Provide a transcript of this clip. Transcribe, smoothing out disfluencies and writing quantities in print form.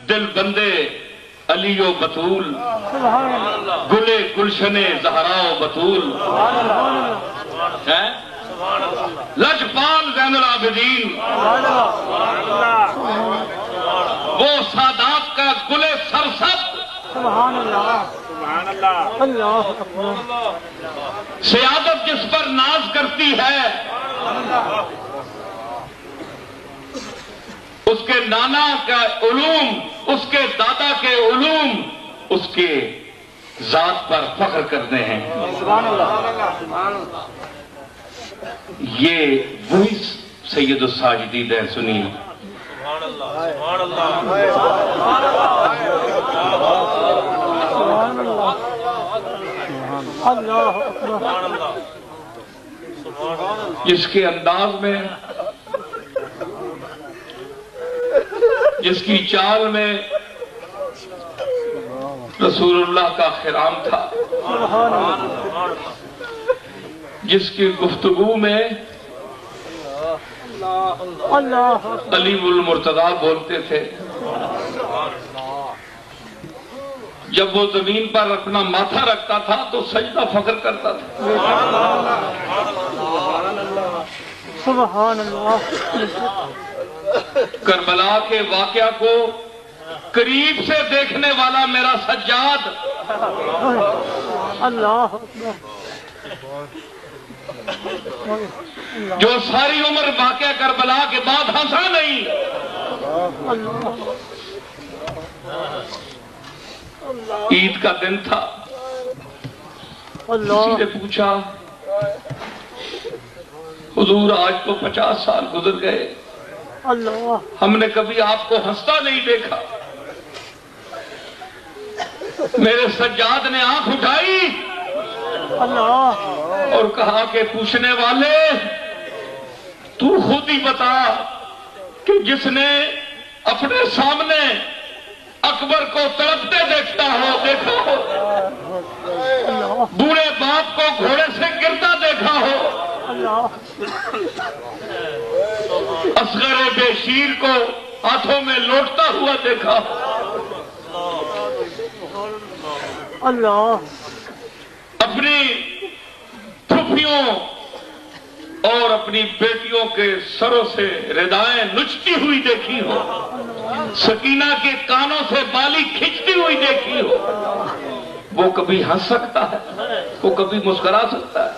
دل بندے علی و بطول، گلے گلشن زہرا و بطول، لجپال زین العابدین، وہ سادات کا گلے سرسبز، سیادت جس پر ناز کرتی ہے، اس کے نانا کا علوم، اس کے دادا کے علوم، اس کے ذات پر فخر کرتے ہیں۔ یہ وہی سید الساجدین ہے، سنیے۔ جس کے انداز میں، جس کی چال میں رسول اللہ کا خرام تھا، جس کی گفتگو میں علی المرتضیٰ بولتے تھے، جب وہ زمین پر اپنا ماتھا رکھتا تھا تو سجدہ فخر کرتا تھا۔ سبحان اللہ۔ کربلا کے واقعہ کو قریب سے دیکھنے والا میرا سجاد، اللہ جو ساری عمر واقعہ کربلا کے بعد ہنسا نہیں، عید کا دن تھا، کسی نے پوچھا حضور آج تو 50 سال گزر گئے، ہم نے کبھی آپ کو ہنستا نہیں دیکھا۔ میرے سجاد نے آنکھ اٹھائی اور کہا کہ پوچھنے والے، تو خود ہی بتا کہ جس نے اپنے سامنے اکبر کو تڑپتے دیکھا ہو، بوڑھے باپ کو گھوڑے سے گرتا دیکھا ہو، اصغر بے شیر کو ہاتھوں میں لوٹتا ہوا دیکھا ہو، اپنی پھوپھیوں اور اپنی بیٹیوں کے سروں سے ردائیں نچتی ہوئی دیکھی ہو، سکینہ کے کانوں سے بالی کھینچتی ہوئی دیکھی ہو، وہ کبھی ہنس سکتا ہے، وہ کبھی مسکرا سکتا ہے؟